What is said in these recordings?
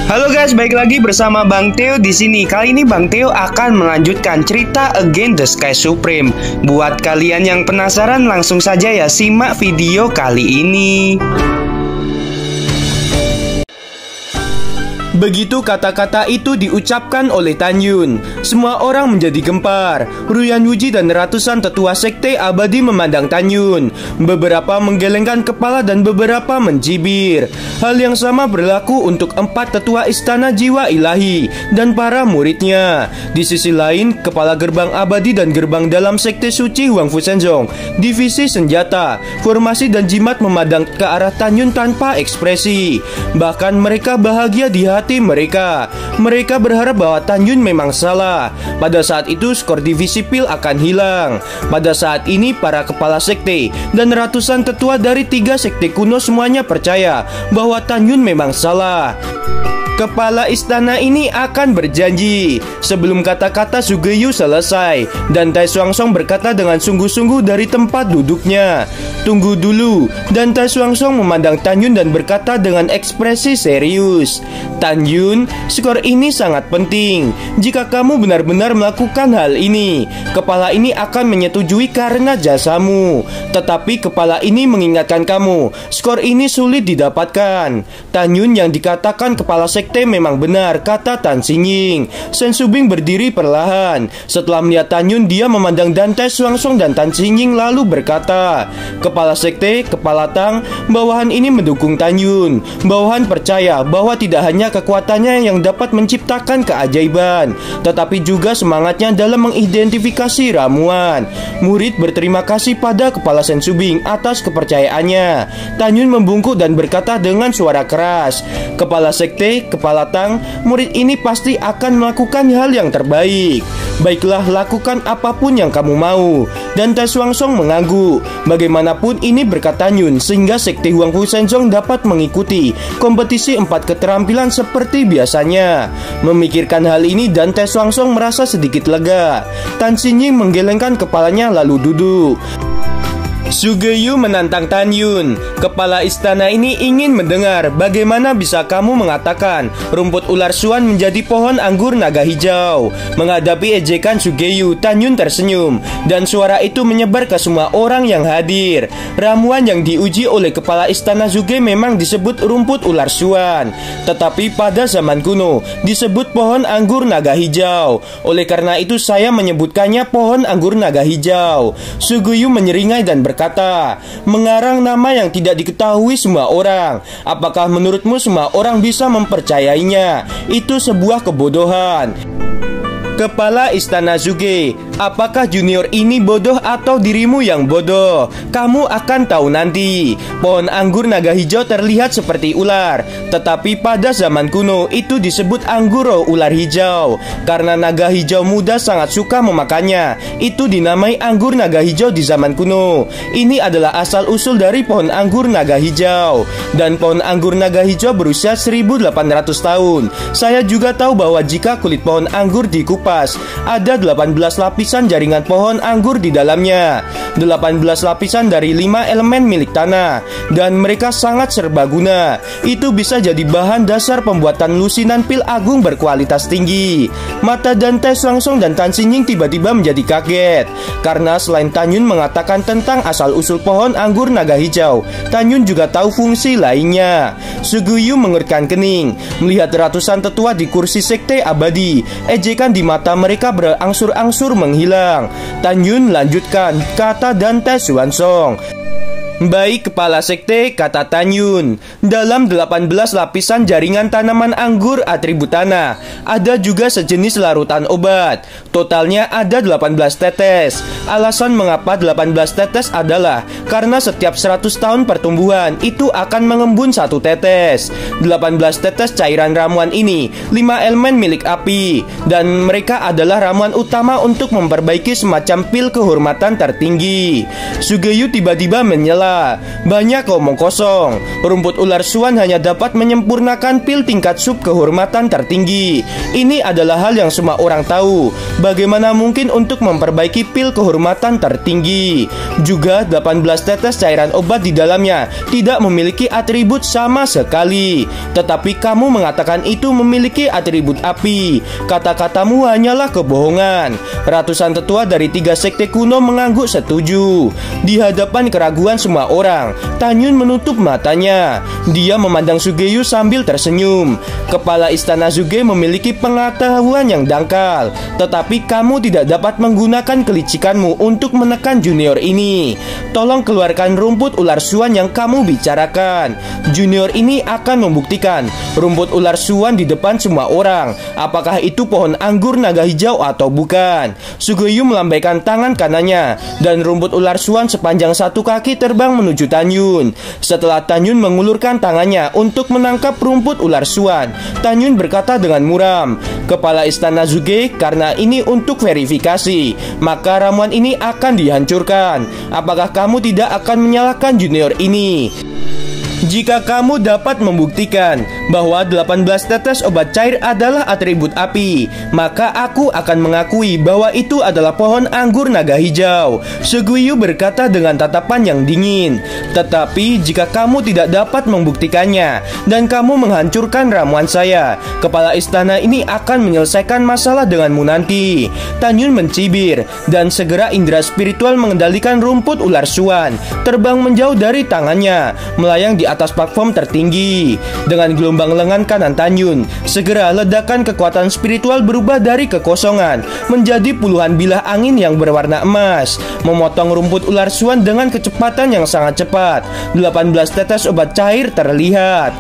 Halo guys, balik lagi bersama Bang Theo di sini. Kali ini Bang Theo akan melanjutkan cerita Against the Sky Supreme. Buat kalian yang penasaran, langsung saja ya simak video kali ini. Begitu kata-kata itu diucapkan oleh Tan Yun, semua orang menjadi gempar. Ruyan Wuji dan ratusan tetua sekte abadi memandang Tan Yun. Beberapa menggelengkan kepala dan beberapa mencibir. Hal yang sama berlaku untuk 4 tetua istana jiwa ilahi dan para muridnya. Di sisi lain, kepala gerbang abadi dan gerbang dalam sekte suci Huangfu Shenzong, divisi senjata, formasi dan jimat memandang ke arah Tan Yun tanpa ekspresi. Bahkan mereka bahagia di hati mereka. Mereka berharap bahwa Tan Yun memang salah. Pada saat itu skor divisi pil akan hilang. Pada saat ini para kepala sekte dan ratusan tetua dari 3 sekte kuno semuanya percaya bahwa Tan Yun memang salah. Kepala istana ini akan berjanji. Sebelum kata-kata Sugeyu selesai, dan Tai Xuanzong berkata dengan sungguh-sungguh dari tempat duduknya, "Tunggu dulu." Dan Tai Xuanzong memandang Tan Yun dan berkata dengan ekspresi serius, "Tan Yun, skor ini sangat penting. Jika kamu benar-benar melakukan hal ini, kepala ini akan menyetujui karena jasamu. Tetapi kepala ini mengingatkan kamu, skor ini sulit didapatkan." Tan Yun yang dikatakan kepala sekte memang benar, kata Tan Xingying. Shen Subing berdiri perlahan. Setelah melihat Tan Yun, dia memandang Tai Xuanzong dan Tan Xingying lalu berkata, "Kepala sekte, kepala Tang, bawahan ini mendukung Tan Yun. Bawahan percaya bahwa tidak hanya kekuatannya yang dapat menciptakan keajaiban, tetapi juga semangatnya dalam mengidentifikasi ramuan." Murid berterima kasih pada kepala Shen Subing atas kepercayaannya. Tan Yun membungkuk dan berkata dengan suara keras, "Kepala sekte, kepala Tang, murid ini pasti akan melakukan hal yang terbaik. Baiklah, lakukan apapun yang kamu mau." Dan Tai Xuanzong mengangguk. Bagaimanapun ini berkat Tan Yun, sehingga sekte Huangfu Shenzong dapat mengikuti kompetisi 4 keterampilan seperti biasanya. Memikirkan hal ini, dan Tai Xuanzong merasa sedikit lega. Tan Xingying menggelengkan kepalanya lalu duduk. Sugeyu menantang Tan Yun. Kepala istana ini ingin mendengar bagaimana bisa kamu mengatakan rumput ular Suan menjadi pohon anggur naga hijau. Menghadapi ejekan Sugeyu, Tan Yun tersenyum dan suara itu menyebar ke semua orang yang hadir. Ramuan yang diuji oleh kepala istana Suge memang disebut rumput ular Suan, tetapi pada zaman kuno disebut pohon anggur naga hijau. Oleh karena itu saya menyebutkannya pohon anggur naga hijau. Sugeyu menyeringai dan berkata, "Mengarang nama yang tidak diketahui semua orang. Apakah menurutmu semua orang bisa mempercayainya? Itu sebuah kebodohan." Kepala istana Zuge, apakah junior ini bodoh atau dirimu yang bodoh? Kamu akan tahu nanti. Pohon anggur naga hijau terlihat seperti ular, tetapi pada zaman kuno itu disebut angguro ular hijau. Karena naga hijau muda sangat suka memakannya, itu dinamai anggur naga hijau di zaman kuno. Ini adalah asal-usul dari pohon anggur naga hijau. Dan pohon anggur naga hijau berusia 1800 tahun. Saya juga tahu bahwa jika kulit pohon anggur dikupas, ada 18 lapisan jaringan pohon anggur di dalamnya. 18 lapisan dari 5 elemen milik tanah, dan mereka sangat serbaguna. Itu bisa jadi bahan dasar pembuatan lusinan pil agung berkualitas tinggi. Mata Tai Xuanzong dan Tan Xingying tiba-tiba menjadi kaget, karena selain Tan Yun mengatakan tentang asal-usul pohon anggur naga hijau, Tan Yun juga tahu fungsi lainnya. Sugeyu mengerutkan kening melihat ratusan tetua di kursi sekte abadi. Ejekan di mata mereka berangsur-angsur menghilang. Tan Yun lanjutkan, kata Tai Xuanzong. "Baik kepala sekte," kata Tan Yun, "dalam 18 lapisan jaringan tanaman anggur atribut tanah ada juga sejenis larutan obat. Totalnya ada 18 tetes. Alasan mengapa 18 tetes adalah karena setiap 100 tahun pertumbuhan itu akan mengembun 1 tetes. 18 tetes cairan ramuan ini 5 elemen milik api, dan mereka adalah ramuan utama untuk memperbaiki semacam pil kehormatan tertinggi." Sugeyu tiba-tiba menyela salah. Banyak omong kosong. Rumput ular swan hanya dapat menyempurnakan pil tingkat sub kehormatan tertinggi. Ini adalah hal yang semua orang tahu. Bagaimana mungkin untuk memperbaiki pil kehormatan tertinggi? Juga 18 tetes cairan obat di dalamnya tidak memiliki atribut sama sekali. Tetapi kamu mengatakan itu memiliki atribut api. Kata-katamu hanyalah kebohongan. Ratusan tetua dari 3 sekte kuno mengangguk setuju. Di hadapan keraguan semua orang, Tanyun menutup matanya. Dia memandang Sugeyu sambil tersenyum. Kepala istana Zuge memiliki pengetahuan yang dangkal, tetapi kamu tidak dapat menggunakan kelicikanmu untuk menekan junior ini. Tolong keluarkan rumput ular swan yang kamu bicarakan. Junior ini akan membuktikan rumput ular swan di depan semua orang, apakah itu pohon anggur naga hijau atau bukan. Sugeyu melambaikan tangan kanannya, dan rumput ular swan sepanjang 1 kaki terbang menuju Tanyun. Setelah Tanyun mengulurkan tangannya untuk menangkap rumput ular swan, Tanyun berkata dengan muram, "Kepala istana Zuge, karena ini untuk verifikasi, maka ramuan ini akan dihancurkan. Apakah kamu tidak akan menyalahkan junior ini? Jika kamu dapat membuktikan bahwa 18 tetes obat cair adalah atribut api, maka aku akan mengakui bahwa itu adalah pohon anggur naga hijau." Sugeyu berkata dengan tatapan yang dingin. "Tetapi jika kamu tidak dapat membuktikannya dan kamu menghancurkan ramuan saya, kepala istana ini akan menyelesaikan masalah denganmu nanti." Tanyun mencibir, dan segera indera spiritual mengendalikan rumput ular swan terbang menjauh dari tangannya, melayang di atas platform tertinggi. Dengan gelombang lengan kanan Tanyun, segera ledakan kekuatan spiritual berubah dari kekosongan menjadi puluhan bilah angin yang berwarna emas, memotong rumput ular swan dengan kecepatan yang sangat cepat. 18 tetes obat cair terlihat.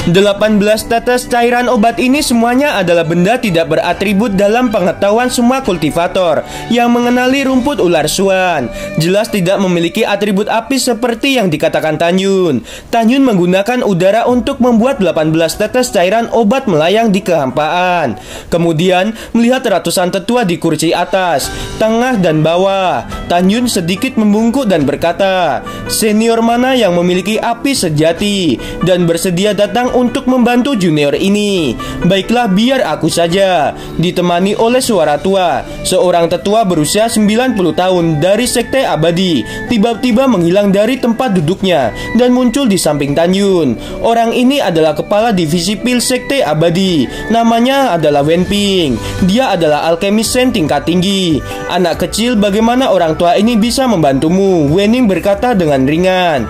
18 tetes cairan obat ini semuanya adalah benda tidak beratribut dalam pengetahuan semua kultivator yang mengenali rumput ular swan. Jelas tidak memiliki atribut api seperti yang dikatakan Tanyun. Tanyun menggunakan udara untuk membuat 18 tetes cairan obat melayang di kehampaan. Kemudian melihat ratusan tetua di kursi atas, tengah dan bawah. Tanyun sedikit membungkuk dan berkata, "Senior mana yang memiliki api sejati dan bersedia datang untuk membantu junior ini? Baiklah, biar aku saja." Ditemani oleh suara tua, seorang tetua berusia 90 tahun dari sekte abadi tiba-tiba menghilang dari tempat duduknya dan muncul di samping Tanyun. Orang ini adalah kepala divisi pil sekte abadi. Namanya adalah Wenping. Dia adalah alkemis Sen tingkat tinggi. "Anak kecil, bagaimana orang tua ini bisa membantumu?" Wening berkata dengan ringan.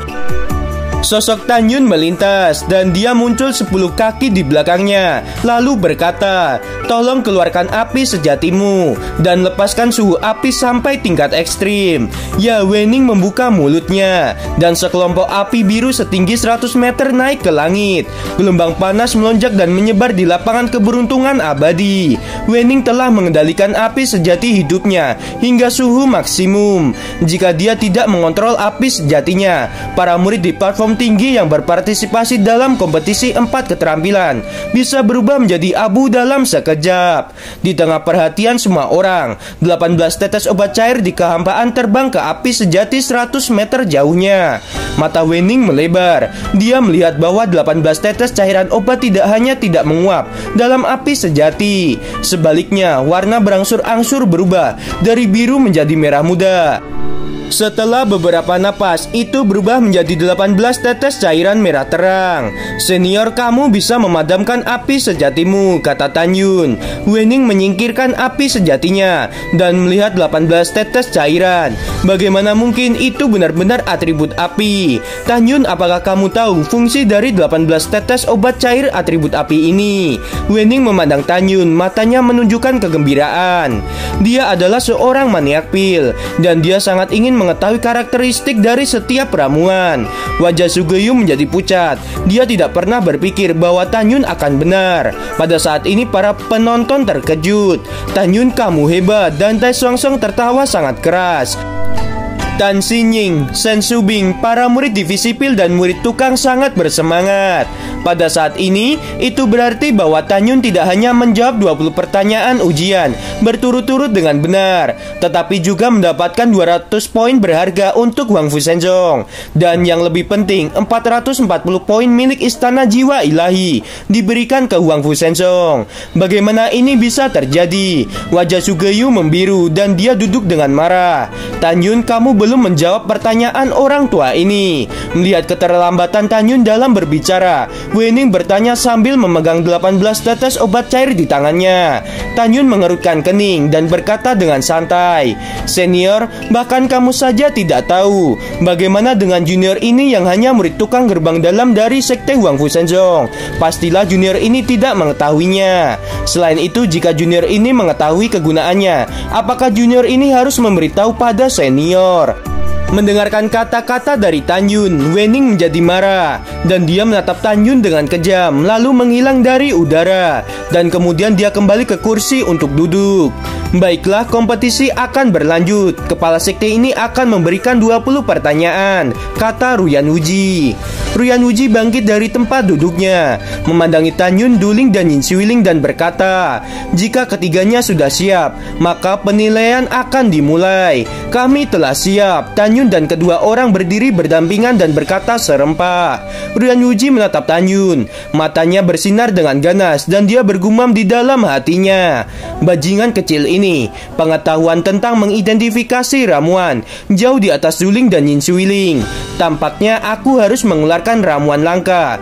Sosok Tanyun melintas dan dia muncul 10 kaki di belakangnya, lalu berkata, "Tolong keluarkan api sejatimu dan lepaskan suhu api sampai tingkat ekstrim." Ya, Wening membuka mulutnya dan sekelompok api biru setinggi 100 meter naik ke langit. Gelombang panas melonjak dan menyebar di lapangan keberuntungan abadi. Wening telah mengendalikan api sejati hidupnya hingga suhu maksimum. Jika dia tidak mengontrol api sejatinya, para murid di platform tinggi yang berpartisipasi dalam kompetisi 4 keterampilan bisa berubah menjadi abu dalam sekejap. Di tengah perhatian semua orang, 18 tetes obat cair di kehampaan terbang ke api sejati 100 meter jauhnya. Mata Wening melebar. Dia melihat bahwa 18 tetes cairan obat tidak hanya tidak menguap dalam api sejati, sebaliknya warna berangsur-angsur berubah dari biru menjadi merah muda. Setelah beberapa napas, itu berubah menjadi 18 tetes cairan merah terang. "Senior, kamu bisa memadamkan api sejatimu," kata Tanyun. Wening menyingkirkan api sejatinya dan melihat 18 tetes cairan. Bagaimana mungkin itu benar-benar atribut api? "Tanyun, apakah kamu tahu fungsi dari 18 tetes obat cair atribut api ini?" Wening memandang Tanyun, matanya menunjukkan kegembiraan. Dia adalah seorang maniak pil dan dia sangat ingin mengetahui karakteristik dari setiap ramuan. Wajah Sugeyu menjadi pucat. Dia tidak pernah berpikir bahwa Tanyun akan benar. Pada saat ini para penonton terkejut. "Tanyun, kamu hebat." Dan Tai Song Song tertawa sangat keras. Tan Xiying, Shen Shubing, para murid divisi pil dan murid tukang sangat bersemangat. Pada saat ini, itu berarti bahwa Tan Yun tidak hanya menjawab 20 pertanyaan ujian berturut-turut dengan benar, tetapi juga mendapatkan 200 poin berharga untuk Huang Fu Shenzong. Dan yang lebih penting, 440 poin milik Istana Jiwa Ilahi diberikan ke Huang Fu Shenzong. Bagaimana ini bisa terjadi? Wajah Sugeyu membiru dan dia duduk dengan marah. Tan Yun, kamu belum menjawab pertanyaan orang tua ini. Melihat keterlambatan Tan Yun dalam berbicara, Wening bertanya sambil memegang 18 tetes obat cair di tangannya. Tan Yun mengerutkan kening dan berkata dengan santai, "Senior, bahkan kamu saja tidak tahu bagaimana dengan junior ini yang hanya murid tukang gerbang dalam dari sekte Huang Fu Shenzong. Pastilah junior ini tidak mengetahuinya. Selain itu, jika junior ini mengetahui kegunaannya, apakah junior ini harus memberitahu pada senior?" Mendengarkan kata-kata dari Tan Yun, Wening menjadi marah dan dia menatap Tan Yun dengan kejam, lalu menghilang dari udara dan kemudian dia kembali ke kursi untuk duduk. Baiklah, kompetisi akan berlanjut. Kepala sekte ini akan memberikan 20 pertanyaan, kata Ruyan Wuji. Ruyan Wuji bangkit dari tempat duduknya, memandangi Tan Yun, Duling, dan Yin Xiuling dan berkata, "Jika ketiganya sudah siap, maka penilaian akan dimulai. Kami telah siap." Tan Yun dan kedua orang berdiri berdampingan dan berkata serempak. Ruyan Wuji menatap Tan Yun, matanya bersinar dengan ganas dan dia bergumam di dalam hatinya, "Bajingan kecil ini, pengetahuan tentang mengidentifikasi ramuan jauh di atas Duling dan Yin Xiuling. Tampaknya aku harus mengeluarkan ramuan langka.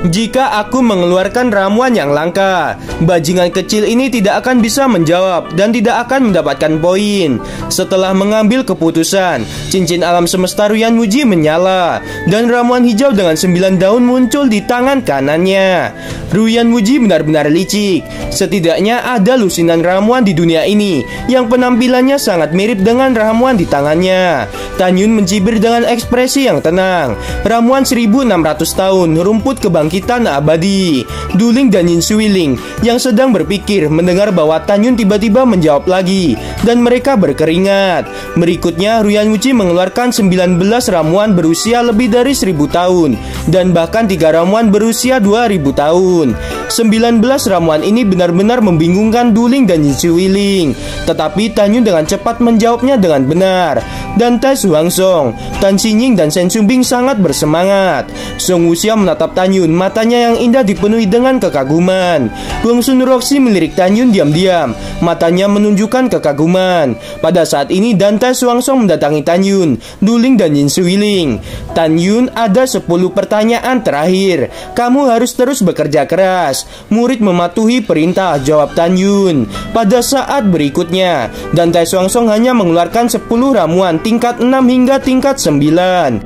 Jika aku mengeluarkan ramuan yang langka, bajingan kecil ini tidak akan bisa menjawab dan tidak akan mendapatkan poin." Setelah mengambil keputusan, cincin alam semesta Ruyan Wuji menyala dan ramuan hijau dengan 9 daun muncul di tangan kanannya. Ruyan Wuji benar-benar licik. Setidaknya ada lusinan ramuan di dunia ini yang penampilannya sangat mirip dengan ramuan di tangannya. Tan Yun mencibir dengan ekspresi yang tenang. Ramuan 1600 tahun, rumput kebangkitan abadi. Duling dan Yin Xiuling yang sedang berpikir mendengar bahwa Tan Yun tiba-tiba menjawab lagi dan mereka berkeringat. Berikutnya Ruyan Wuji mengeluarkan 19 ramuan berusia lebih dari 1000 tahun dan bahkan 3 ramuan berusia 2000 tahun. 19 ramuan ini benar-benar membingungkan Duling dan Yin Xiuling, tetapi Tan Yun dengan cepat menjawabnya dengan benar. Dan Tai Xuangsong, Tan Xiying dan Shen Shubing sangat bersemangat. Song Wuxia menatap Tan Yun, matanya yang indah dipenuhi dengan kekaguman. Gong Sun Roxy melirik Tan Yun diam-diam, matanya menunjukkan kekaguman. Pada saat ini Dan Tai Xuangsong mendatangi Tan Yun, Duling dan Yin Xiuling. "Tan Yun, ada 10 pertanyaan terakhir. Kamu harus terus bekerja keras." Murid mematuhi perintah, jawab Tan Yun. Pada saat berikutnya, Dan Tai Xuangsong hanya mengeluarkan 10 ramuan tingkat 6 hingga tingkat 9.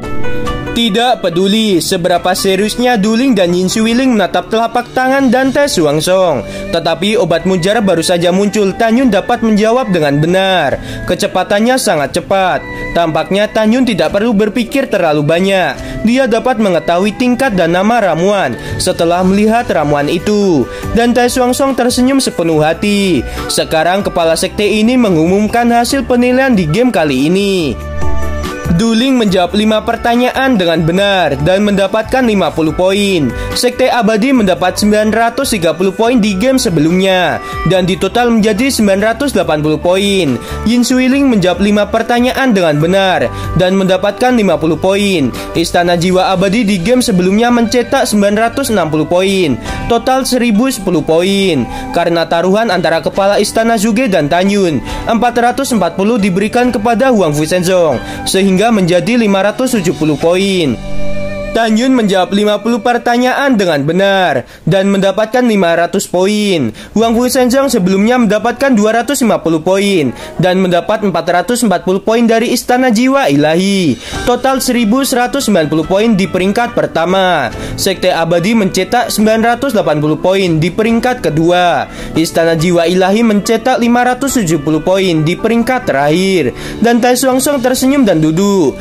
Tidak peduli seberapa seriusnya Duling dan Yin Xiuling menatap telapak tangan Dan Tai Xuangsong, tetapi obat mujarab baru saja muncul. Tan Yun dapat menjawab dengan benar. Kecepatannya sangat cepat. Tampaknya Tan Yun tidak perlu berpikir terlalu banyak. Dia dapat mengetahui tingkat dan nama ramuan setelah melihat ramuan itu. Dan Tai Xuangsong tersenyum sepenuh hati. Sekarang kepala sekte ini mengumumkan hasil penilaian di game kali ini. Duling menjawab 5 pertanyaan dengan benar dan mendapatkan 50 poin. Sekte Abadi mendapat 930 poin di game sebelumnya dan di total menjadi 980 poin. Yin Xiuling menjawab 5 pertanyaan dengan benar dan mendapatkan 50 poin. Istana Jiwa Abadi di game sebelumnya mencetak 960 poin, total 1010 poin. Karena taruhan antara kepala Istana Zuge dan Tan Yun, 440 diberikan kepada Huang Fu Shenzong sehingga menjadi 570 poin. Tan Yun menjawab 50 pertanyaan dengan benar dan mendapatkan 500 poin. Huang Fu Shenzong sebelumnya mendapatkan 250 poin dan mendapat 440 poin dari Istana Jiwa Ilahi. Total 1190 poin di peringkat pertama. Sekte Abadi mencetak 980 poin di peringkat kedua. Istana Jiwa Ilahi mencetak 570 poin di peringkat terakhir. Dan Tai Xuangsong tersenyum dan duduk.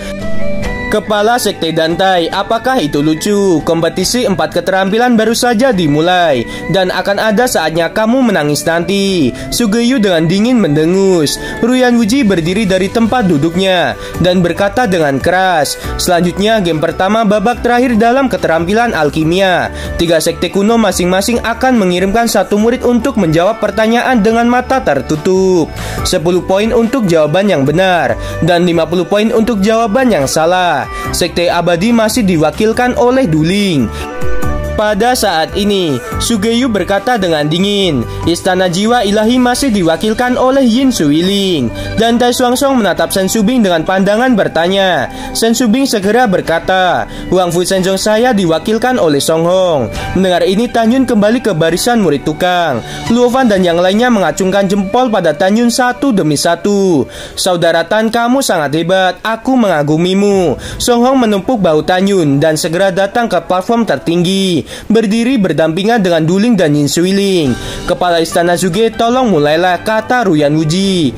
Kepala Sekte Dantai, apakah itu lucu? Kompetisi 4 keterampilan baru saja dimulai dan akan ada saatnya kamu menangis nanti. Sugeo dengan dingin mendengus. Ruyan Wuji berdiri dari tempat duduknya dan berkata dengan keras, selanjutnya game pertama babak terakhir dalam keterampilan alkimia. 3 sekte kuno masing-masing akan mengirimkan 1 murid untuk menjawab pertanyaan dengan mata tertutup. 10 poin untuk jawaban yang benar dan 50 poin untuk jawaban yang salah. Sekte Abadi masih diwakilkan oleh Duling. Pada saat ini, Sugeo berkata dengan dingin. Istana Jiwa Ilahi masih diwakilkan oleh Yin Suiling. Dan Tai Xuanzong menatap Shen Subing dengan pandangan bertanya. Shen Subing segera berkata, Wang Fu Shenzong saya diwakilkan oleh Song Hong. Mendengar ini, Tan Yun kembali ke barisan murid tukang. Luo Fan dan yang lainnya mengacungkan jempol pada Tan Yun satu demi satu. Saudara Tan, kamu sangat hebat, aku mengagumimu. Song Hong menepuk bahu Tan Yun dan segera datang ke platform tertinggi, berdiri berdampingan dengan Duling dan Yin Suiling. Kepala Istana Zuge, tolong mulailah, kata Ruyan Wuji.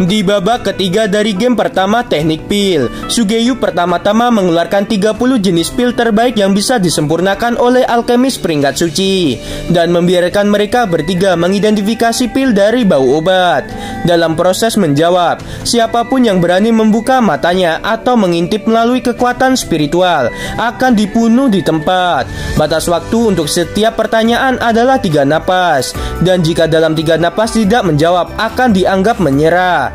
Di babak ketiga dari game pertama teknik pil, Sugeo pertama-tama mengeluarkan 30 jenis pil terbaik yang bisa disempurnakan oleh alkemis peringkat suci dan membiarkan mereka bertiga mengidentifikasi pil dari bau obat. Dalam proses menjawab, siapapun yang berani membuka matanya atau mengintip melalui kekuatan spiritual akan dibunuh di tempat. Batas waktu untuk setiap pertanyaan adalah 3 napas, dan jika dalam 3 napas tidak menjawab akan dianggap menyerah.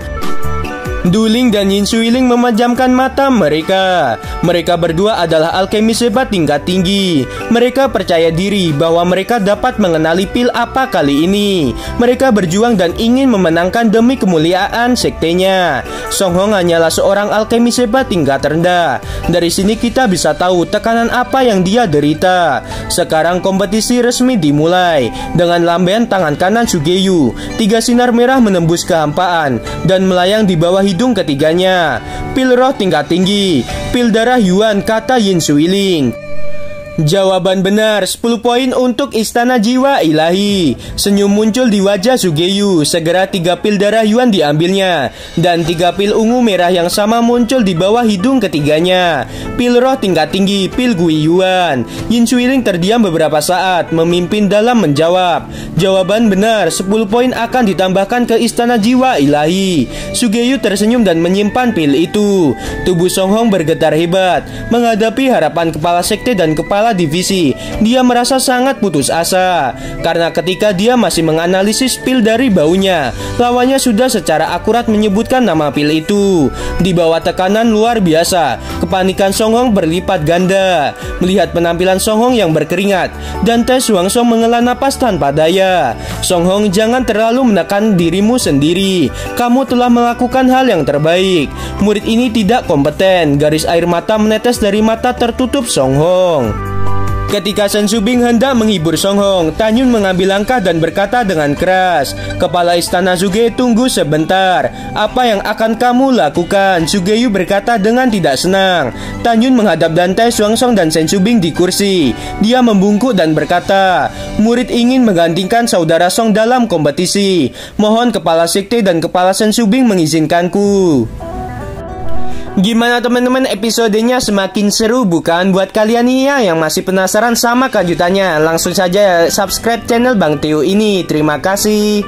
Duling dan Yin Suiling memejamkan mata mereka. Mereka berdua adalah alkemis hebat tingkat tinggi. Mereka percaya diri bahwa mereka dapat mengenali pil apa kali ini. Mereka berjuang dan ingin memenangkan demi kemuliaan sektenya. Song Hong hanyalah seorang alkemis hebat tingkat rendah. Dari sini kita bisa tahu tekanan apa yang dia derita. Sekarang kompetisi resmi dimulai. Dengan lambaian tangan kanan Sugeo, 3 sinar merah menembus kehampaan dan melayang di bawah hidung ketiganya. Pil roh tingkat tinggi, pil darah Yuan, kata Yin Suiling. Jawaban benar, 10 poin untuk Istana Jiwa Ilahi. Senyum muncul di wajah Sugeo. Segera 3 pil darah Yuan diambilnya dan 3 pil ungu merah yang sama muncul di bawah hidung ketiganya. Pil roh tingkat tinggi, pil Gui Yuan. Yin Suiling terdiam beberapa saat, memimpin dalam menjawab. Jawaban benar, 10 poin akan ditambahkan ke Istana Jiwa Ilahi. Sugeo tersenyum dan menyimpan pil itu. Tubuh Song Hong bergetar hebat menghadapi harapan kepala sekte dan kepala divisi. Dia merasa sangat putus asa karena ketika dia masih menganalisis pil dari baunya, lawannya sudah secara akurat menyebutkan nama pil itu. Di bawah tekanan luar biasa, kepanikan Song Hong berlipat ganda melihat penampilan Song Hong yang berkeringat dan Tai Xuanzong menghela napas tanpa daya. Song Hong, jangan terlalu menekan dirimu sendiri. Kamu telah melakukan hal yang terbaik. Murid ini tidak kompeten. Garis air mata menetes dari mata tertutup Song Hong. Ketika Shen Subing hendak menghibur Song Hong, Tan Yun mengambil langkah dan berkata dengan keras, Kepala Istana Zuge, tunggu sebentar. Apa yang akan kamu lakukan? Sugeo berkata dengan tidak senang. Tan Yun menghadap dan Tai Xuanzong dan Shen Subing di kursi. Dia membungkuk dan berkata, murid ingin menggantikan saudara Song dalam kompetisi. Mohon Kepala Sekte dan Kepala Shen Subing mengizinkanku. Gimana teman-teman, episodenya semakin seru bukan? Buat kalian nih yang masih penasaran sama kejutannya, langsung saja subscribe channel Bang Teo ini. Terima kasih.